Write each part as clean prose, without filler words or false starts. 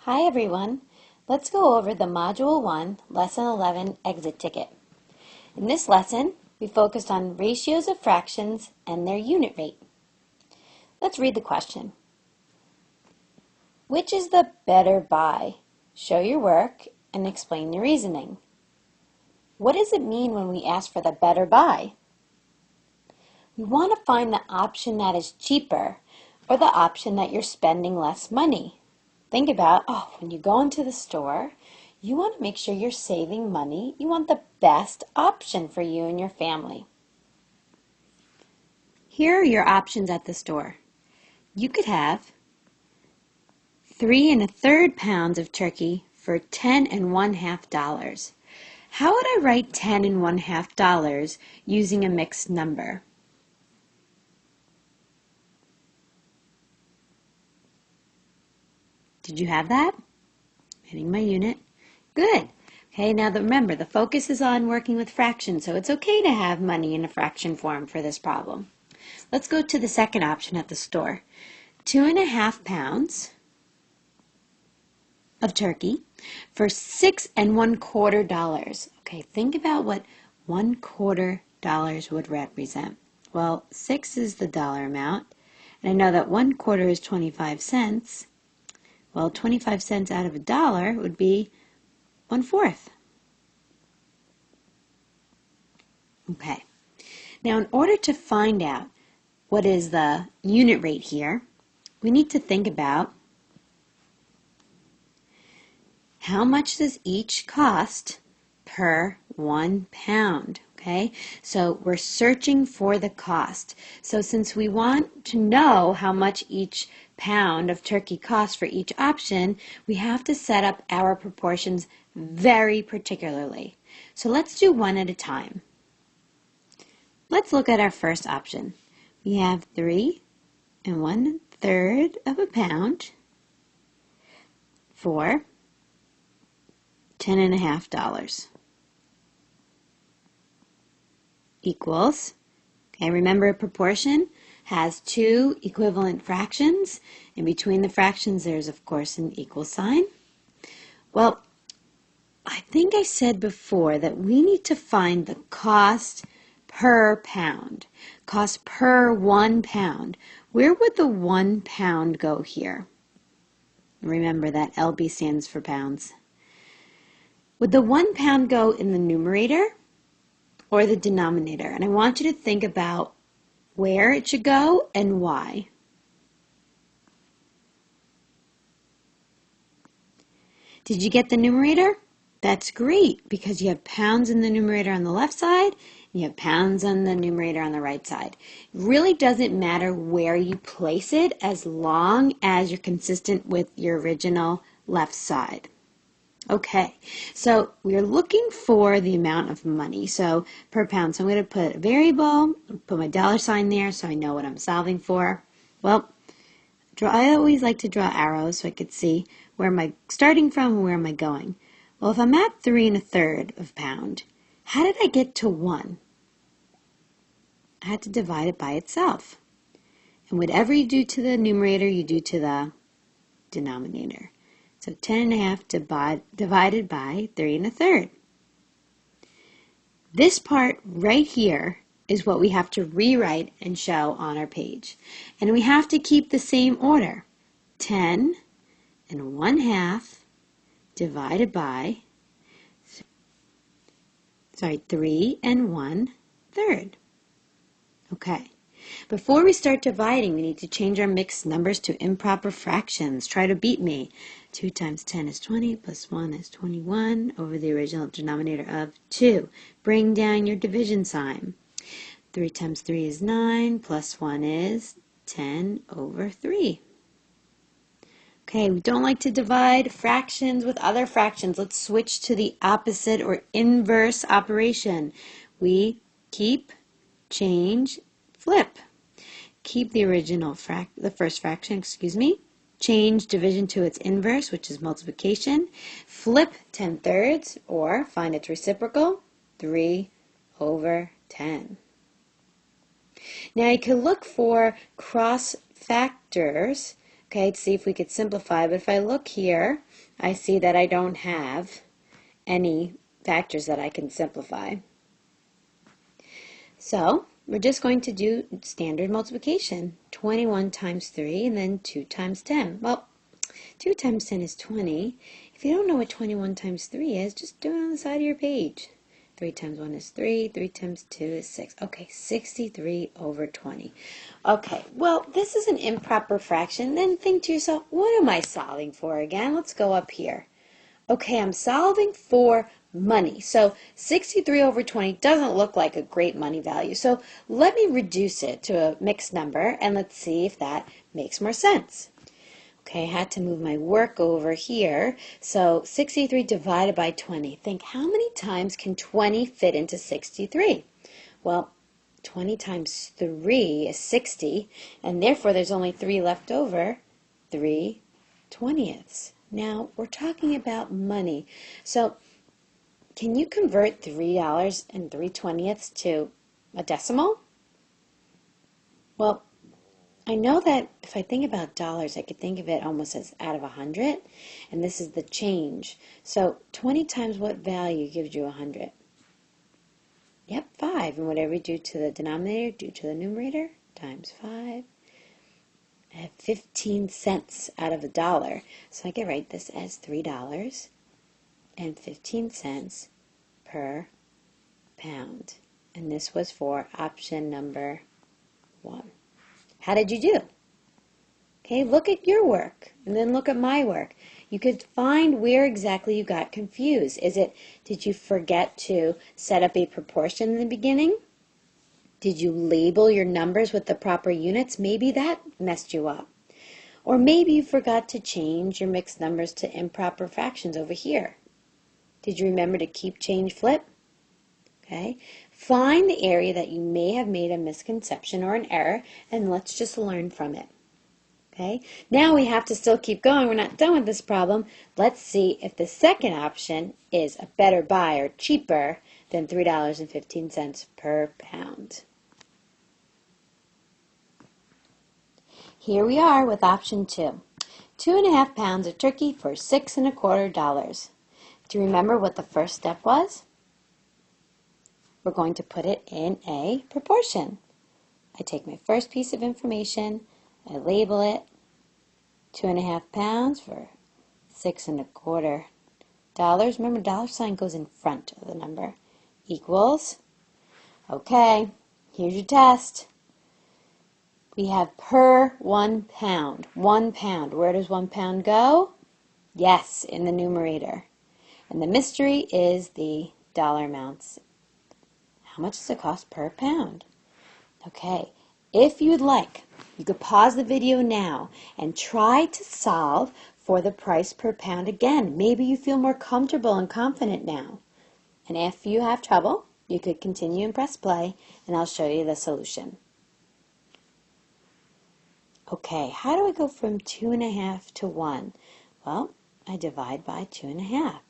Hi everyone. Let's go over the Module 1, Lesson 11 exit ticket. In this lesson, we focused on ratios of fractions and their unit rate. Let's read the question. Which is the better buy? Show your work and explain your reasoning. What does it mean when we ask for the better buy? We want to find the option that is cheaper or the option that you're spending less money. Think about, when you go into the store, you want to make sure you're saving money. You want the best option for you and your family. Here are your options at the store. You could have 3 1/3 pounds of turkey for $10.50. How would I write $10.50 using a mixed number? Did you have that? Hitting my unit. Good. Okay, now remember, the focus is on working with fractions, so it's okay to have money in a fraction form for this problem. Let's go to the second option at the store. 2 1/2 pounds of turkey for $6.25. Okay, think about what $1/4 would represent. Well, 6 is the dollar amount, and I know that 1/4 is 25 cents. Well, 25 cents out of $1 would be 1/4. Okay. Now, in order to find out what is the unit rate here, we need to think about how much does each cost per 1 pound. Okay, so we're searching for the cost. So since we want to know how much each pound of turkey costs for each option, we have to set up our proportions very particularly. So let's do one at a time. Let's look at our first option. We have 3 1/3 of a pound for $10.50. Equals, okay, remember a proportion has two equivalent fractions, and between the fractions there's of course an equal sign. Well, I think I said before that we need to find the cost per pound, cost per 1 pound. Where would the 1 pound go here? Remember that LB stands for pounds. Would the 1 pound go in the numerator or the denominator? And I want you to think about where it should go and why. Did you get the numerator? That's great because you have pounds in the numerator on the left side and you have pounds on the numerator on the right side. It really doesn't matter where you place it as long as you're consistent with your original left side. Okay, so we're looking for the amount of money, so per pound. So I'm going to put a variable, put my dollar sign there so I know what I'm solving for. Well, I always like to draw arrows so I could see where am I starting from and where am I going. Well, if I'm at 3 1/3 of a pound, how did I get to 1? I had to divide it by itself. And whatever you do to the numerator, you do to the denominator. So 10.5 divided by 3 1/3. This part right here is what we have to rewrite and show on our page. And we have to keep the same order. 10 1/2 divided by 3 1/3. Okay. Before we start dividing, we need to change our mixed numbers to improper fractions. Try to beat me. 2 times 10 is 20, plus 1 is 21, over the original denominator of 2. Bring down your division sign. 3 times 3 is 9, plus 1 is 10/3. Okay, we don't like to divide fractions with other fractions. Let's switch to the opposite or inverse operation. We keep, change, flip. Keep the original the first fraction, change division to its inverse, which is multiplication. Flip 10/3, or find its reciprocal, 3/10. Now you can look for cross factors, okay, to see if we could simplify. But if I look here, I see that I don't have any factors that I can simplify. So we're just going to do standard multiplication. 21 times 3 and then 2 times 10. Well, 2 times 10 is 20. If you don't know what 21 times 3 is, just do it on the side of your page. 3 times 1 is 3. 3 times 2 is 6. Okay, 63 over 20. Okay, well, this is an improper fraction. Then think to yourself, what am I solving for again? Let's go up here. Okay, I'm solving for money. So 63 over 20 doesn't look like a great money value. So let me reduce it to a mixed number, and let's see if that makes more sense. Okay, I had to move my work over here. So 63 divided by 20. Think, how many times can 20 fit into 63? Well, 20 times 3 is 60, and therefore there's only 3 left over, 3/20. Now, we're talking about money. So can you convert $3 and 3/20 to a decimal? Well, I know that if I think about dollars, I could think of it almost as out of 100, and this is the change. So 20 times what value gives you 100? Yep, 5. And whatever you do to the denominator, do to the numerator, times 5. I have 15 cents out of $1. So I can write this as $3 and 15 cents per pound. And this was for option number 1. How did you do? Okay, look at your work and then look at my work. You could find where exactly you got confused. Did you forget to set up a proportion in the beginning? Did you label your numbers with the proper units? Maybe that messed you up. Or maybe you forgot to change your mixed numbers to improper fractions over here. Did you remember to keep, change, flip? Okay. Find the area that you may have made a misconception or an error, and let's just learn from it. Okay. Now we have to still keep going. We're not done with this problem. Let's see if the second option is a better buy or cheaper than $3.15 per pound. Here we are with option 2. 2.5 pounds of turkey for $6.25. Do you remember what the first step was? We're going to put it in a proportion. I take my first piece of information, I label it 2.5 pounds for $6.25. Remember, dollar sign goes in front of the number. Equals. Okay, here's your test. We have per 1 pound. 1 pound. Where does 1 pound go? Yes, in the numerator. And the mystery is the dollar amounts. How much does it cost per pound? Okay, if you'd like, you could pause the video now and try to solve for the price per pound again. Maybe you feel more comfortable and confident now. And if you have trouble, you could continue and press play, and I'll show you the solution. Okay, how do I go from 2.5 to 1? Well, I divide by 2.5.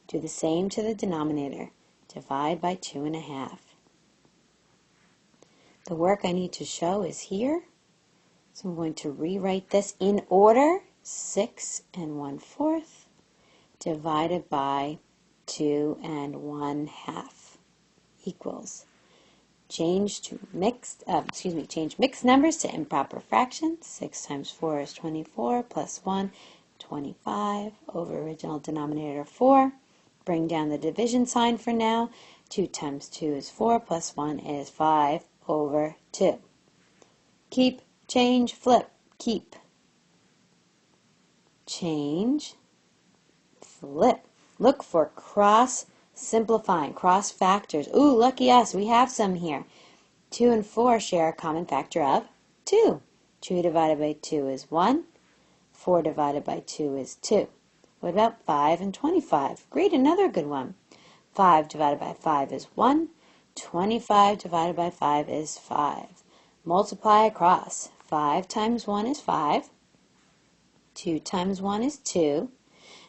Do the same to the denominator. Divide by 2.5. The work I need to show is here. So I'm going to rewrite this in order. 6 1/4 divided by 2 1/2 equals. Change mixed numbers to improper fractions. 6 times 4 is 24 plus 1, 25 over original denominator 4. Bring down the division sign for now. 2 times 2 is 4 plus 1 is 5 over 2. Keep, change, flip, keep. Change, flip. Look for cross-simplifying, cross factors. Ooh, lucky us, we have some here. 2 and 4 share a common factor of 2. 2 divided by 2 is 1. 4 divided by 2 is 2. What about 5 and 25? Great, another good one. 5 divided by 5 is 1. 25 divided by 5 is 5. Multiply across. 5 times 1 is 5. 2 times 1 is 2.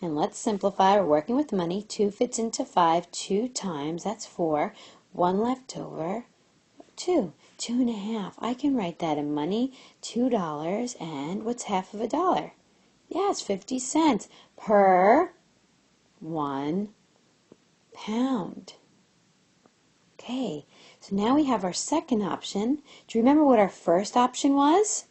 And let's simplify. We're working with money. 2 fits into 5 2 times. That's 4. 1 left over. 2. 2.5. I can write that in money. $2 and what's half of a dollar? Yeah, it's 50 cents per 1 pound. Okay, so now we have our second option. Do you remember what our first option was?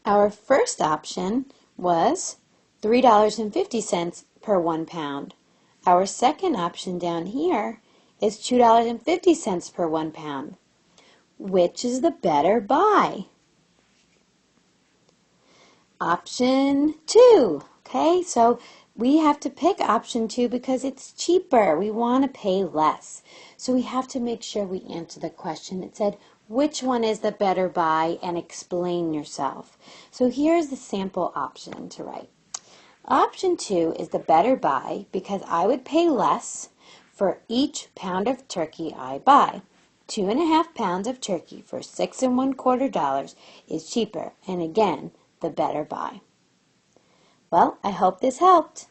Our first option was $3.50 per 1 pound. Our second option down here is $2.50 per 1 pound. Which is the better buy? Option 2. Okay, so we have to pick option 2 because it's cheaper. We want to pay less. So we have to make sure we answer the question. It said, which one is the better buy, and explain yourself. So here's the sample option to write. Option 2 is the better buy because I would pay less for each pound of turkey I buy. 2.5 pounds of turkey for $6.25 is cheaper, and again, the better buy. Well, I hope this helped.